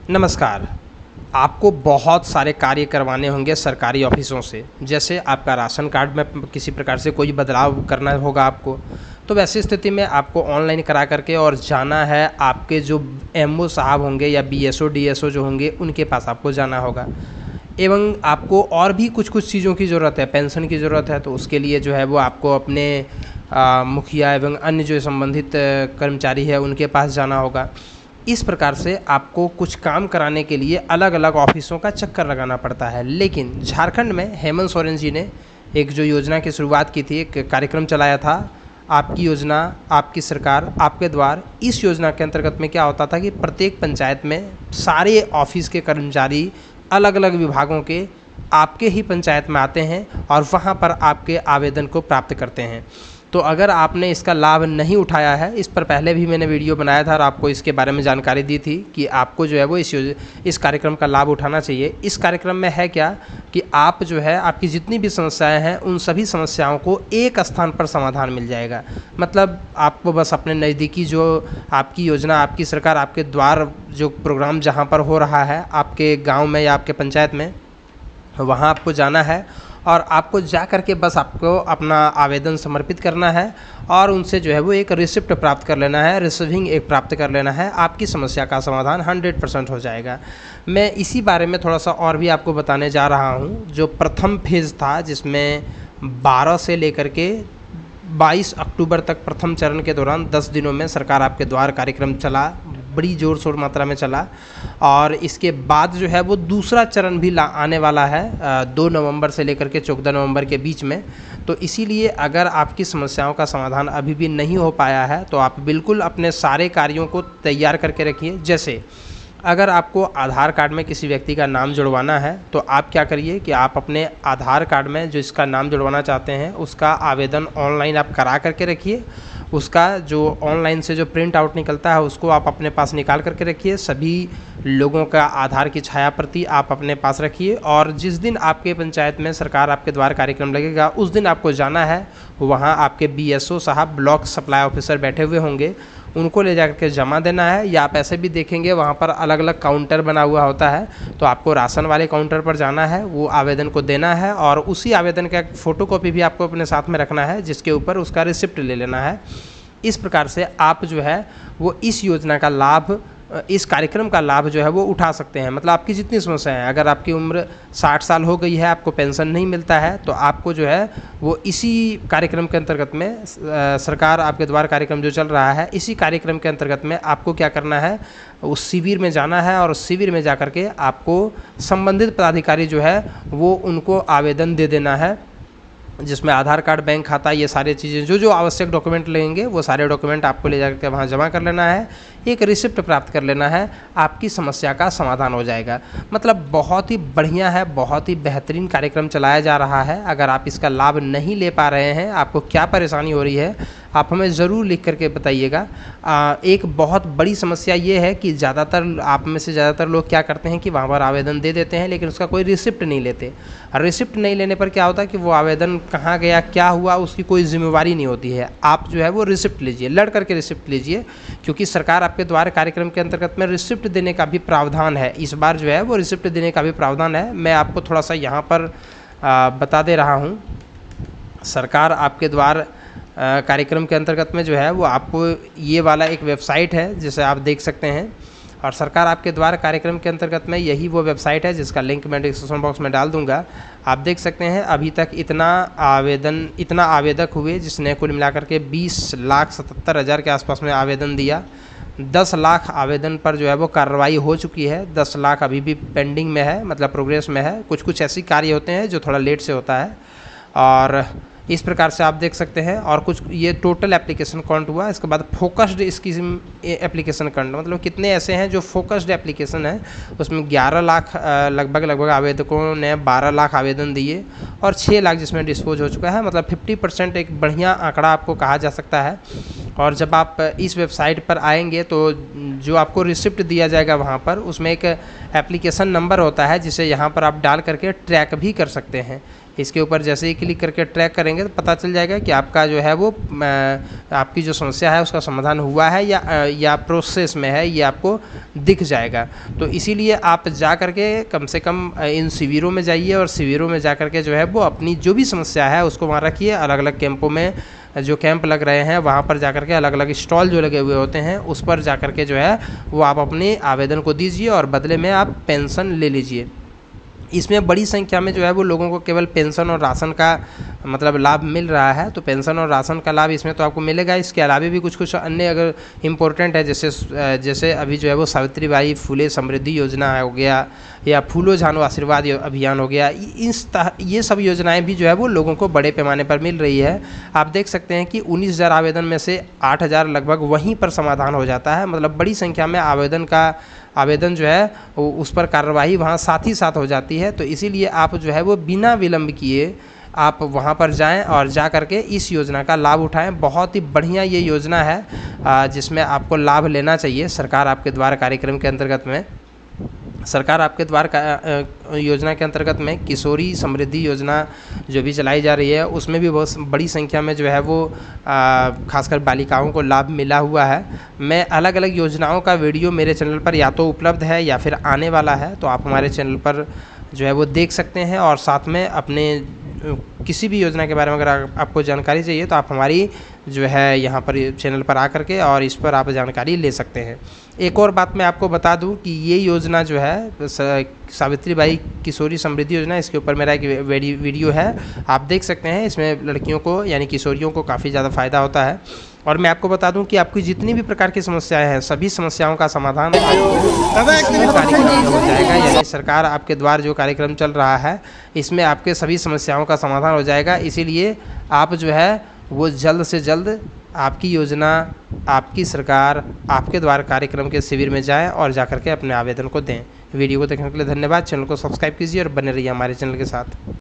नमस्कार। आपको बहुत सारे कार्य करवाने होंगे सरकारी ऑफ़िसों से। जैसे आपका राशन कार्ड में किसी प्रकार से कोई बदलाव करना होगा आपको, तो वैसी स्थिति में आपको ऑनलाइन करा करके और जाना है आपके जो एमओ साहब होंगे या बीएसओ, डीएसओ जो होंगे उनके पास आपको जाना होगा। एवं आपको और भी कुछ-कुछ चीज़ों की ज़रूरत है, पेंशन की ज़रूरत है, तो उसके लिए जो है वो आपको अपने मुखिया एवं अन्य जो संबंधित कर्मचारी है उनके पास जाना होगा। इस प्रकार से आपको कुछ काम कराने के लिए अलग-अलग ऑफ़िसों का चक्कर लगाना पड़ता है। लेकिन झारखंड में हेमंत सोरेन जी ने एक जो योजना की शुरुआत की थी, एक कार्यक्रम चलाया था, आपकी योजना, आपकी सरकार, आपके द्वार। इस योजना के अंतर्गत में क्या होता था कि प्रत्येक पंचायत में सारे ऑफ़िस के कर्मचारी अलग-अलग विभागों के आपके ही पंचायत में आते हैं और वहाँ पर आपके आवेदन को प्राप्त करते हैं। तो अगर आपने इसका लाभ नहीं उठाया है, इस पर पहले भी मैंने वीडियो बनाया था और आपको इसके बारे में जानकारी दी थी कि आपको जो है वो इस कार्यक्रम का लाभ उठाना चाहिए। इस कार्यक्रम में है क्या कि आप जो है आपकी जितनी भी समस्याएं हैं उन सभी समस्याओं को एक स्थान पर समाधान मिल जाएगा। मतलब आपको बस अपने नज़दीकी जो आपकी योजना, आपकी सरकार, आपके द्वार जो प्रोग्राम जहाँ पर हो रहा है आपके गाँव में या आपके पंचायत में, वहाँ आपको जाना है और आपको जा कर के बस आपको अपना आवेदन समर्पित करना है और उनसे जो है वो एक रिसिप्ट प्राप्त कर लेना है, रिसीविंग एक प्राप्त कर लेना है। आपकी समस्या का समाधान 100% हो जाएगा। मैं इसी बारे में थोड़ा सा और भी आपको बताने जा रहा हूँ। जो प्रथम फेज़ था जिसमें 12 से लेकर के 22 अक्टूबर तक प्रथम चरण के दौरान 10 दिनों में सरकार आपके द्वार कार्यक्रम चला, बड़ी ज़ोर शोर मात्रा में चला। और इसके बाद जो है वो दूसरा चरण भी आने वाला है 2 नवंबर से लेकर के 14 नवंबर के बीच में। तो इसीलिए अगर आपकी समस्याओं का समाधान अभी भी नहीं हो पाया है तो आप बिल्कुल अपने सारे कार्यों को तैयार करके रखिए। जैसे अगर आपको आधार कार्ड में किसी व्यक्ति का नाम जुड़वाना है तो आप क्या करिए कि आप अपने आधार कार्ड में जो इसका नाम जुड़वाना चाहते हैं उसका आवेदन ऑनलाइन आप करा करके रखिए। उसका जो ऑनलाइन से जो प्रिंट आउट निकलता है उसको आप अपने पास निकाल करके रखिए। सभी लोगों का आधार की छाया प्रति आप अपने पास रखिए और जिस दिन आपके पंचायत में सरकार आपके द्वार कार्यक्रम लगेगा उस दिन आपको जाना है। वहाँ आपके बीएसओ साहब, ब्लॉक सप्लाई ऑफिसर बैठे हुए होंगे, उनको ले जा कर जमा देना है। या आप ऐसे भी देखेंगे वहाँ पर अलग अलग काउंटर बना हुआ होता है, तो आपको राशन वाले काउंटर पर जाना है, वो आवेदन को देना है और उसी आवेदन का फ़ोटोकॉपी भी आपको अपने साथ में रखना है जिसके ऊपर उसका रिसिप्ट ले लेना है। इस प्रकार से आप जो है वो इस योजना का लाभ, इस कार्यक्रम का लाभ जो है वो उठा सकते हैं। मतलब आपकी जितनी समस्याएं हैं, अगर आपकी उम्र 60 साल हो गई है, आपको पेंशन नहीं मिलता है, तो आपको जो है वो इसी कार्यक्रम के अंतर्गत में सरकार आपके द्वार कार्यक्रम जो चल रहा है, इसी कार्यक्रम के अंतर्गत में आपको क्या करना है, उस शिविर में जाना है और उस शिविर में जा कर के आपको संबंधित पदाधिकारी जो है वो उनको आवेदन दे देना है, जिसमें आधार कार्ड, बैंक खाता, ये सारी चीज़ें जो आवश्यक डॉक्यूमेंट लगेंगे वो सारे डॉक्यूमेंट आपको ले जाकर के वहाँ जमा कर लेना है, एक रिसिप्ट प्राप्त कर लेना है, आपकी समस्या का समाधान हो जाएगा। मतलब बहुत ही बढ़िया है, बहुत ही बेहतरीन कार्यक्रम चलाया जा रहा है। अगर आप इसका लाभ नहीं ले पा रहे हैं, आपको क्या परेशानी हो रही है, आप हमें ज़रूर लिख करके बताइएगा। एक बहुत बड़ी समस्या ये है कि ज़्यादातर आप में से ज़्यादातर लोग क्या करते हैं कि वहाँ पर आवेदन दे देते हैं लेकिन उसका कोई रिसिप्ट नहीं लेते। रिसिप्ट नहीं लेने पर क्या होता है कि वो आवेदन कहाँ गया, क्या हुआ, उसकी कोई जिम्मेवारी नहीं होती है। आप जो है वो रिसिप्ट लीजिए, लड़ करके रिसिप्ट लीजिए, क्योंकि सरकार आपके द्वार कार्यक्रम के अंतर्गत में रिसिप्ट देने का भी प्रावधान है। इस बार जो है वो रिसिप्ट देने का भी प्रावधान है। मैं आपको थोड़ा सा यहाँ पर बता दे रहा हूँ। सरकार आपके द्वार कार्यक्रम के अंतर्गत में जो है वो आपको ये वाला एक वेबसाइट है जिसे आप देख सकते हैं, और सरकार आपके द्वार कार्यक्रम के अंतर्गत में यही वो वेबसाइट है जिसका लिंक मैं डिस्क्रिप्शन बॉक्स में डाल दूंगा। आप देख सकते हैं अभी तक इतना आवेदक हुए जिसने कुल मिलाकर के 20,77,000 के आसपास में आवेदन दिया। 10 लाख आवेदन पर जो है वो कार्रवाई हो चुकी है, 10 लाख अभी भी पेंडिंग में है, मतलब प्रोग्रेस में है। कुछ ऐसी कार्य होते हैं जो थोड़ा लेट से होता है और इस प्रकार से आप देख सकते हैं। और कुछ ये टोटल एप्लीकेशन काउंट हुआ, इसके बाद फोकस्ड स्कीम एप्लीकेशन काउंट, मतलब कितने ऐसे हैं जो फोकस्ड एप्लीकेशन है, उसमें 11 लाख लगभग आवेदकों ने 12 लाख आवेदन दिए और 6 लाख जिसमें डिस्पोज हो चुका है। मतलब 50% एक बढ़िया आंकड़ा आपको कहा जा सकता है। और जब आप इस वेबसाइट पर आएंगे तो जो आपको रिसिप्ट दिया जाएगा वहाँ पर, उसमें एक एप्लीकेशन नंबर होता है जिसे यहाँ पर आप डाल करके ट्रैक भी कर सकते हैं। इसके ऊपर जैसे ही क्लिक करके ट्रैक करेंगे तो पता चल जाएगा कि आपका जो है वो आपकी जो समस्या है उसका समाधान हुआ है या प्रोसेस में है, ये आपको दिख जाएगा। तो इसीलिए आप जा करके कम से कम इन शिविरों में जाइए और शिविरों में जा करके जो है वो अपनी जो भी समस्या है उसको वहाँ रखिए। अलग अलग कैंपों में जो कैंप लग रहे हैं वहाँ पर जा करके अलग अलग स्टॉल जो लगे हुए होते हैं उस पर जा करके जो है वो आप अपने आवेदन को दीजिए और बदले में आप पेंशन ले लीजिए। इसमें बड़ी संख्या में जो है वो लोगों को केवल पेंशन और राशन का मतलब लाभ मिल रहा है। तो पेंशन और राशन का लाभ इसमें तो आपको मिलेगा। इसके अलावा भी कुछ अन्य अगर इम्पोर्टेंट है, जैसे अभी जो है वो सावित्रीबाई फुले समृद्धि योजना हो गया या फूलो झानो आशीर्वाद अभियान हो गया, ये सब योजनाएं भी जो है वो लोगों को बड़े पैमाने पर मिल रही है। आप देख सकते हैं कि 19,000 आवेदन में से 8,000 लगभग वहीं पर समाधान हो जाता है। मतलब बड़ी संख्या में आवेदन जो है उस पर कार्रवाई वहाँ साथ ही साथ हो जाती है। तो इसीलिए आप जो है वो बिना विलंब किए आप वहाँ पर जाएं और जा करके इस योजना का लाभ उठाएं। बहुत ही बढ़िया ये योजना है जिसमें आपको लाभ लेना चाहिए। सरकार आपके द्वारा कार्यक्रम के अंतर्गत में योजना के अंतर्गत में किशोरी समृद्धि योजना जो भी चलाई जा रही है उसमें भी बहुत बड़ी संख्या में जो है वो खासकर बालिकाओं को लाभ मिला हुआ है। मैं अलग अलग योजनाओं का वीडियो मेरे चैनल पर या तो उपलब्ध है या फिर आने वाला है, तो आप हमारे चैनल पर जो है वो देख सकते हैं। और साथ में अपने किसी भी योजना के बारे में अगर आपको जानकारी चाहिए तो आप हमारी जो है यहाँ पर चैनल पर आकर के और इस पर आप जानकारी ले सकते हैं। एक और बात मैं आपको बता दूं कि ये योजना जो है सावित्रीबाई किशोरी समृद्धि योजना, इसके ऊपर मेरा एक वीडियो है, आप देख सकते हैं। इसमें लड़कियों को यानी किशोरियों को काफ़ी ज़्यादा फायदा होता है। और मैं आपको बता दूं कि आपकी जितनी भी प्रकार की समस्याएं हैं सभी समस्याओं का समाधान कार्यक्रम में हो जाएगा। यानी सरकार आपके द्वारा जो कार्यक्रम चल रहा है इसमें आपके सभी समस्याओं का समाधान हो जाएगा। इसीलिए आप जो है वो जल्द से जल्द आपकी योजना, आपकी सरकार, आपके द्वारा कार्यक्रम के शिविर में जाएं और जाकर के अपने आवेदन को दें। वीडियो को देखने के लिए धन्यवाद। चैनल को सब्सक्राइब कीजिए और बने रहिए हमारे चैनल के साथ।